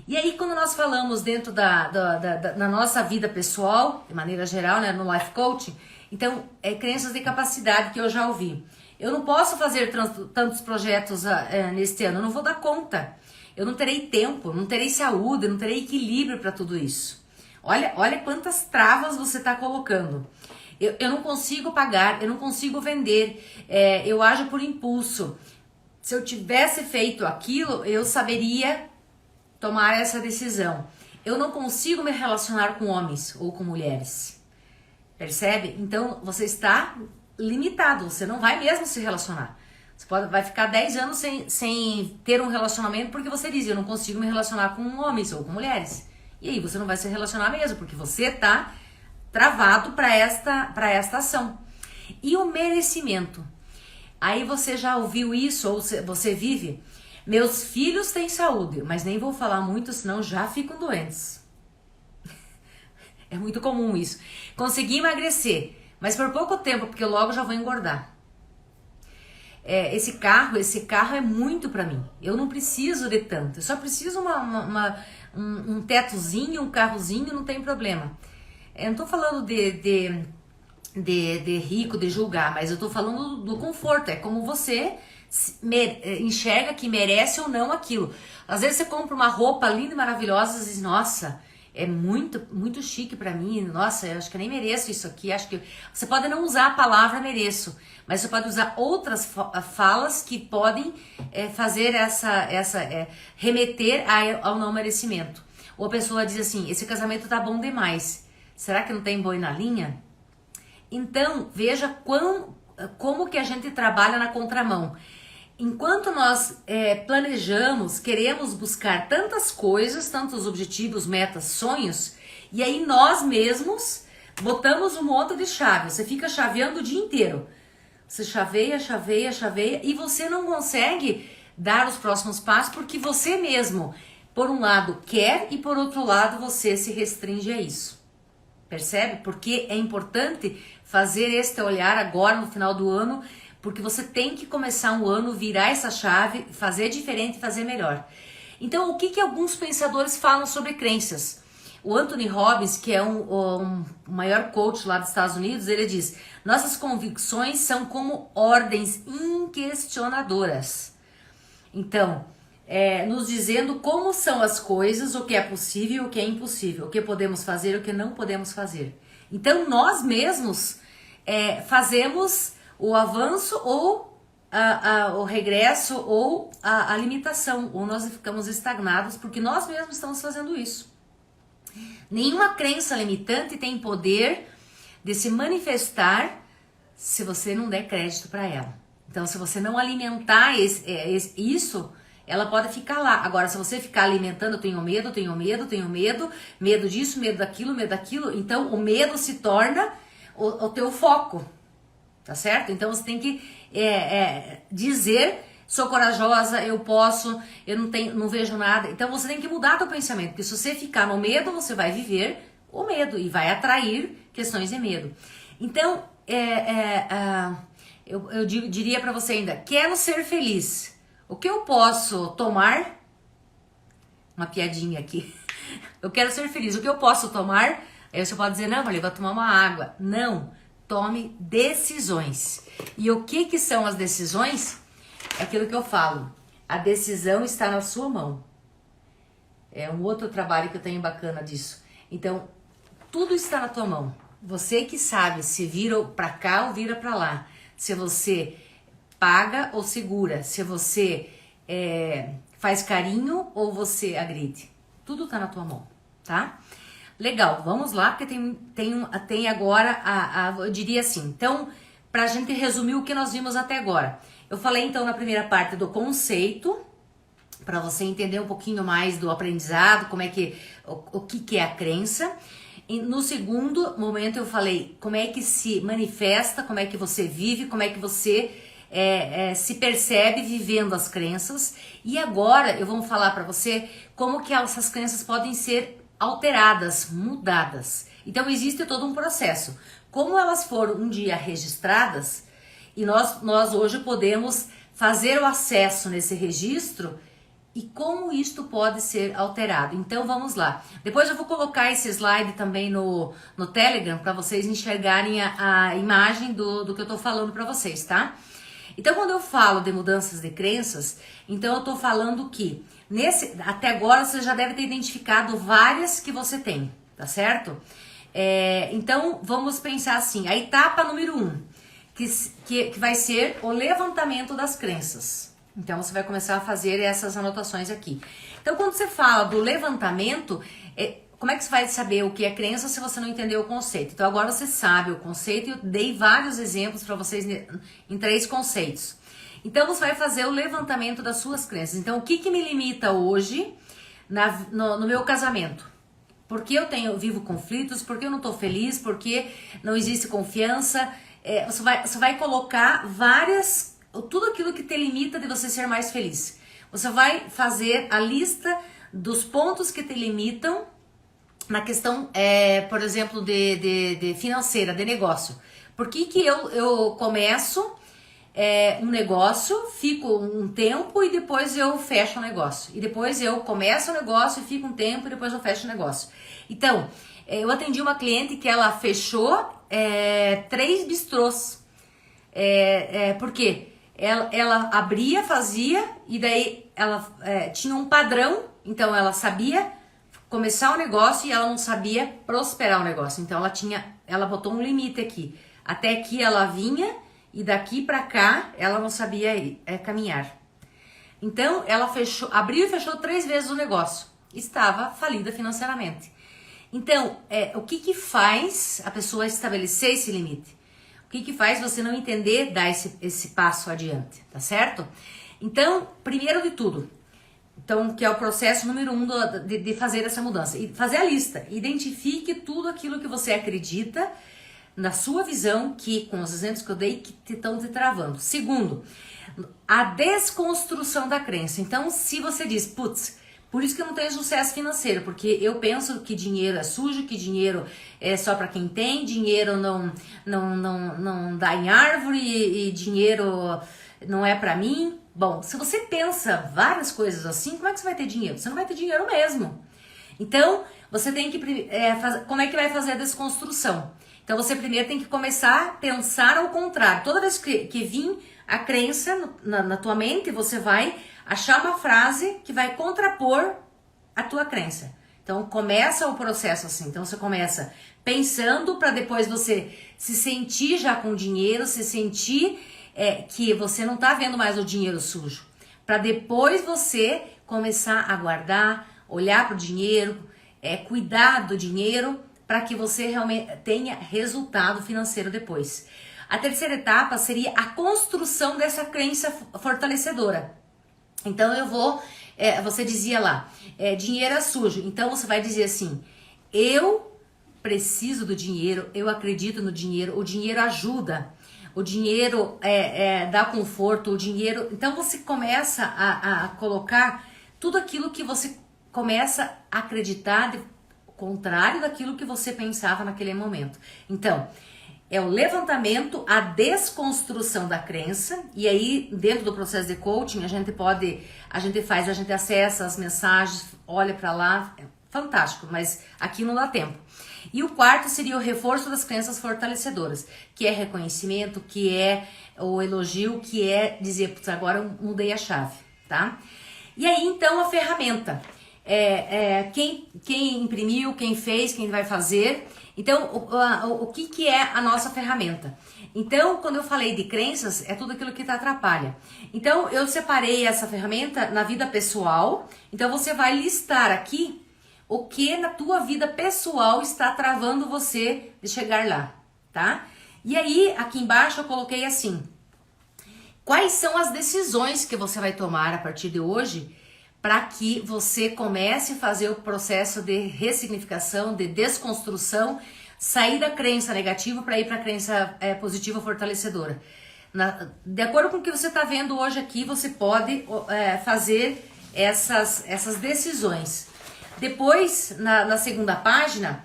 E aí, quando nós falamos dentro da nossa vida pessoal, de maneira geral, né, no Life Coaching, então, crenças de capacidade que eu já ouvi. Eu não posso fazer tantos projetos neste ano, eu não vou dar conta. Eu não terei tempo, não terei saúde, não terei equilíbrio para tudo isso. Olha quantas travas você está colocando. Eu não consigo pagar, eu não consigo vender, eu ajo por impulso. Se eu tivesse feito aquilo, eu saberia tomar essa decisão. Eu não consigo me relacionar com homens ou com mulheres. Percebe? Então você está limitado, você não vai mesmo se relacionar. Você vai ficar 10 anos sem ter um relacionamento porque você diz, eu não consigo me relacionar com homens ou com mulheres. E aí você não vai se relacionar mesmo, porque você está travado para esta ação. E o merecimento. Aí você já ouviu isso, ou você vive? Meus filhos têm saúde, mas nem vou falar muito, senão já ficam doentes. É muito comum isso. Consegui emagrecer, mas por pouco tempo, porque logo já vou engordar. Esse carro é muito pra mim. Eu não preciso de tanto. Eu só preciso um tetozinho, um carrozinho, não tem problema. Eu não tô falando de rico, de julgar, mas eu tô falando do conforto. É como você enxerga que merece ou não aquilo. Às vezes você compra uma roupa linda e maravilhosa e diz, nossa, é muito, muito chique pra mim, nossa, eu acho que eu nem mereço isso aqui, acho que... Você pode não usar a palavra mereço, mas você pode usar outras falas que podem fazer remeter ao não merecimento. Ou a pessoa diz assim, esse casamento tá bom demais, será que não tem boi na linha? Então, veja como que a gente trabalha na contramão. Enquanto nós planejamos, queremos buscar tantas coisas, tantos objetivos, metas, sonhos, e aí nós mesmos botamos um monte de chave. Você fica chaveando o dia inteiro. Você chaveia, chaveia, chaveia, e você não consegue dar os próximos passos porque você mesmo, por um lado, quer e por outro lado, você se restringe a isso. Percebe? Porque é importante fazer este olhar agora no final do ano, porque você tem que começar um ano, virar essa chave, fazer diferente, fazer melhor. Então, o que alguns pensadores falam sobre crenças? O Anthony Robbins, que é o maior coach lá dos Estados Unidos, ele diz, nossas convicções são como ordens inquestionadoras. Então, nos dizendo como são as coisas, o que é possível e o que é impossível, o que podemos fazer e o que não podemos fazer. Então, nós mesmos fazemos o avanço ou o regresso ou a limitação, ou nós ficamos estagnados porque nós mesmos estamos fazendo isso. Nenhuma crença limitante tem poder de se manifestar se você não der crédito para ela. Então, se você não alimentar isso, ela pode ficar lá. Agora, se você ficar alimentando, eu tenho medo, tenho medo, tenho medo, medo disso, medo daquilo, então o medo se torna o teu foco. Tá certo? Então você tem que dizer, sou corajosa, eu posso, eu não vejo nada. Então você tem que mudar teu pensamento, porque se você ficar no medo, você vai viver o medo e vai atrair questões de medo. Então, eu diria pra você ainda, quero ser feliz. O que eu posso tomar? Uma piadinha aqui. Eu quero ser feliz. O que eu posso tomar? Aí você pode dizer, não, Marli, vai tomar uma água. Não. Tome decisões. E o que são as decisões? É aquilo que eu falo. A decisão está na sua mão. É um outro trabalho que eu tenho bacana disso. Então, tudo está na tua mão. Você que sabe se vira pra cá ou vira pra lá. Se você paga ou segura. Se você faz carinho ou você agride. Tudo tá na tua mão, tá? Legal, vamos lá, porque tem agora, eu diria assim, então, pra gente resumir o que nós vimos até agora. Eu falei então na primeira parte do conceito, para você entender um pouquinho mais do aprendizado, como é que, o que é a crença. E no segundo momento eu falei como é que se manifesta, como é que você vive, como é que você se percebe vivendo as crenças. E agora eu vou falar para você como que essas crenças podem ser alteradas, mudadas. Então existe todo um processo. Como elas foram um dia registradas, e nós hoje podemos fazer o acesso nesse registro e como isto pode ser alterado. Então vamos lá. Depois eu vou colocar esse slide também no Telegram para vocês enxergarem a imagem do que eu tô falando para vocês, tá? Então quando eu falo de mudanças de crenças, então eu tô falando que até agora você já deve ter identificado várias que você tem, tá certo? Então vamos pensar assim, a etapa número 1, que vai ser o levantamento das crenças. Então você vai começar a fazer essas anotações aqui. Então quando você fala do levantamento, como é que você vai saber o que é crença se você não entendeu o conceito? Então agora você sabe o conceito e eu dei vários exemplos para vocês em 3 conceitos. Então você vai fazer o levantamento das suas crenças. Então o que me limita hoje no meu casamento? Porque eu vivo conflitos, porque eu não estou feliz, porque não existe confiança. Você vai colocar tudo aquilo que te limita de você ser mais feliz. Você vai fazer a lista dos pontos que te limitam na questão, por exemplo, de financeira, de negócio. Por que eu começo um negócio, fico um tempo e depois eu fecho o negócio. E depois eu começo o negócio e fico um tempo e depois eu fecho o negócio. Então, eu atendi uma cliente que ela fechou 3 bistrôs. Por quê? Ela abria, fazia e daí ela tinha um padrão, então ela sabia começar o negócio e ela não sabia prosperar o negócio. Então ela botou um limite aqui. Até aqui ela vinha e daqui para cá ela não sabia caminhar. Então ela abriu e fechou 3 vezes o negócio. Estava falida financeiramente. Então, o que faz a pessoa estabelecer esse limite? O que faz você não entender, dar esse passo adiante, tá certo? Então, primeiro de tudo, que é o processo número 1 de fazer essa mudança. E fazer a lista. Identifique tudo aquilo que você acredita na sua visão, que com os exemplos que eu dei, que estão te travando. Segundo, a desconstrução da crença. Então, se você diz, putz, por isso que eu não tenho sucesso financeiro, porque eu penso que dinheiro é sujo, que dinheiro é só para quem tem, dinheiro não dá em árvore e dinheiro não é para mim. Bom, se você pensa várias coisas assim, como é que você vai ter dinheiro? Você não vai ter dinheiro mesmo. Então, você tem que como é que vai fazer a desconstrução? Então, você primeiro tem que começar a pensar ao contrário. Toda vez que vir a crença na tua mente, você vai achar uma frase que vai contrapor a tua crença. Então, começa o processo assim. Então, você começa pensando para depois você se sentir já com dinheiro, se sentir que você não tá vendo mais o dinheiro sujo. Para depois você começar a guardar, olhar para o dinheiro, cuidar do dinheiro para que você realmente tenha resultado financeiro depois. A terceira etapa seria a construção dessa crença fortalecedora. Então você dizia lá, dinheiro é sujo. Então você vai dizer assim, eu preciso do dinheiro, eu acredito no dinheiro, o dinheiro ajuda, o dinheiro dá conforto, o dinheiro... Então você começa a colocar tudo aquilo que você começa a acreditar, contrário daquilo que você pensava naquele momento. Então, é o levantamento, a desconstrução da crença, e aí dentro do processo de coaching a gente acessa as mensagens, olha para lá, é fantástico, mas aqui não dá tempo. E o quarto seria o reforço das crenças fortalecedoras, que é reconhecimento, que é o elogio, que é dizer, putz, agora eu mudei a chave, tá? E aí então a ferramenta. quem imprimiu, quem fez, quem vai fazer. Então, o que é a nossa ferramenta? Então, quando eu falei de crenças, é tudo aquilo que te atrapalha. Então, eu separei essa ferramenta na vida pessoal. Então, você vai listar aqui o que na tua vida pessoal está travando você de chegar lá, tá? E aí, aqui embaixo eu coloquei assim: quais são as decisões que você vai tomar a partir de hoje para que você comece a fazer o processo de ressignificação, de desconstrução, sair da crença negativa para ir para a crença positiva fortalecedora. De acordo com o que você está vendo hoje aqui, você pode fazer essas decisões. Depois, na segunda página,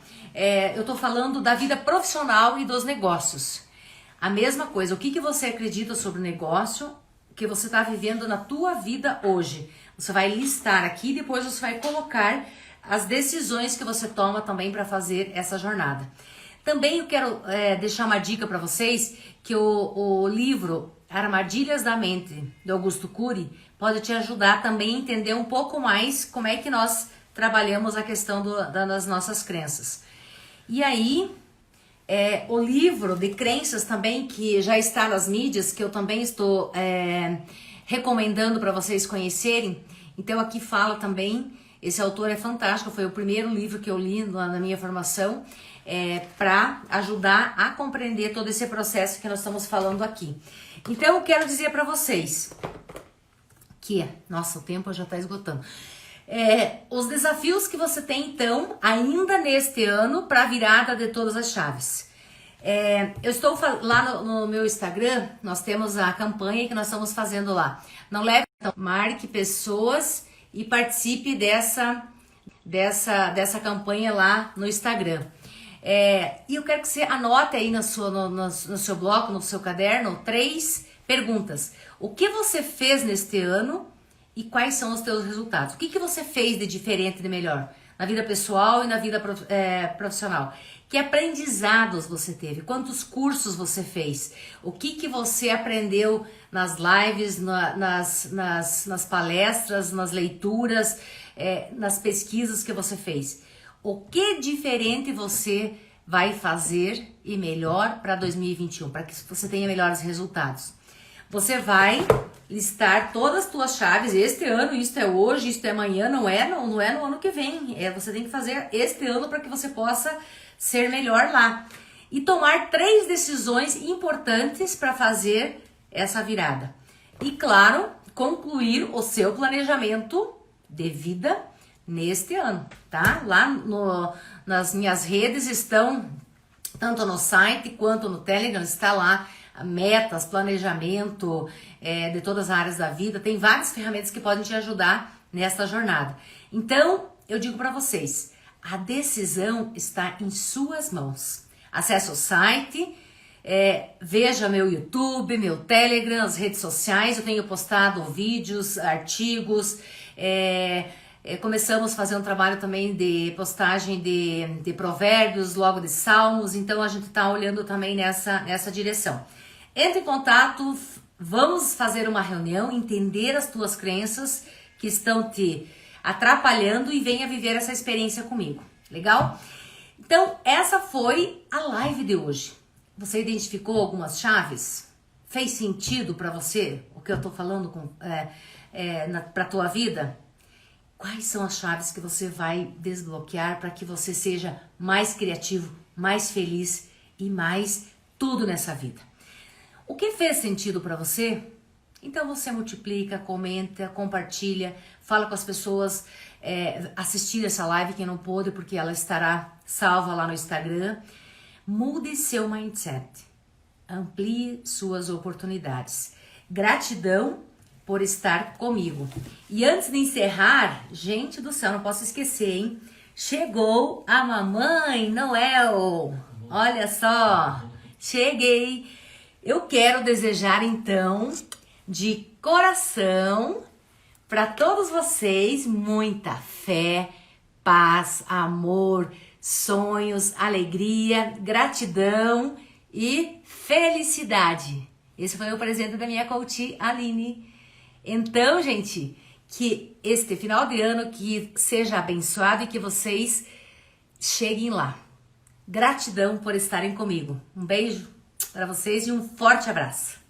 eu estou falando da vida profissional e dos negócios. A mesma coisa, o que você acredita sobre o negócio que você está vivendo na tua vida hoje. Você vai listar aqui e depois você vai colocar as decisões que você toma também para fazer essa jornada. Também eu quero deixar uma dica para vocês, que o livro Armadilhas da Mente, do Augusto Cury, pode te ajudar também a entender um pouco mais como é que nós trabalhamos a questão das nossas crenças. E aí, o livro de crenças também, que já está nas mídias, que eu também estou recomendando para vocês conhecerem. Então aqui fala também, esse autor é fantástico, foi o primeiro livro que eu li na minha formação, para ajudar a compreender todo esse processo que nós estamos falando aqui. Então eu quero dizer para vocês que, nossa, o tempo já está esgotando. Os desafios que você tem então, ainda neste ano, para a virada de todas as chaves. Eu estou lá no meu Instagram, nós temos a campanha que nós estamos fazendo lá. Não leve, então, marque pessoas e participe dessa campanha lá no Instagram. E eu quero que você anote aí no seu bloco, no seu caderno, 3 perguntas. O que você fez neste ano e quais são os teus resultados? O que você fez de diferente, de melhor? Na vida pessoal e na vida profissional. Que aprendizados você teve? Quantos cursos você fez? O que você aprendeu nas lives, nas palestras, nas leituras, nas pesquisas que você fez? O que diferente você vai fazer e melhor para 2021, para que você tenha melhores resultados? Você vai listar todas as tuas chaves, este ano, isto é hoje, isto é amanhã, não é no ano que vem. Você tem que fazer este ano para que você possa ser melhor lá. E tomar 3 decisões importantes para fazer essa virada. E claro, concluir o seu planejamento de vida neste ano, tá? Lá nas minhas redes estão, tanto no site quanto no Telegram, está lá metas, planejamento de todas as áreas da vida. Tem várias ferramentas que podem te ajudar nessa jornada. Então, eu digo para vocês, a decisão está em suas mãos. Acesse o site, veja meu YouTube, meu Telegram, as redes sociais. Eu tenho postado vídeos, artigos. Começamos a fazer um trabalho também de postagem de provérbios, logo de salmos. Então a gente está olhando também nessa direção. Entre em contato, vamos fazer uma reunião, entender as tuas crenças que estão te atrapalhando e venha viver essa experiência comigo. Legal? Então, essa foi a live de hoje. Você identificou algumas chaves? Fez sentido para você o que eu estou falando para a tua vida? Quais são as chaves que você vai desbloquear para que você seja mais criativo, mais feliz e mais tudo nessa vida? O que fez sentido para você? Então você multiplica, comenta, compartilha, fala com as pessoas, assistir essa live quem não pôde, porque ela estará salva lá no Instagram. Mude seu mindset, amplie suas oportunidades. Gratidão por estar comigo. E antes de encerrar, gente do céu, não posso esquecer, hein? Chegou a Mamãe Noel. Olha só, cheguei. Eu quero desejar então, de coração, para todos vocês, muita fé, paz, amor, sonhos, alegria, gratidão e felicidade. Esse foi o presente da minha coach Aline. Então, gente, que este final de ano que seja abençoado e que vocês cheguem lá. Gratidão por estarem comigo. Um beijo para vocês e um forte abraço.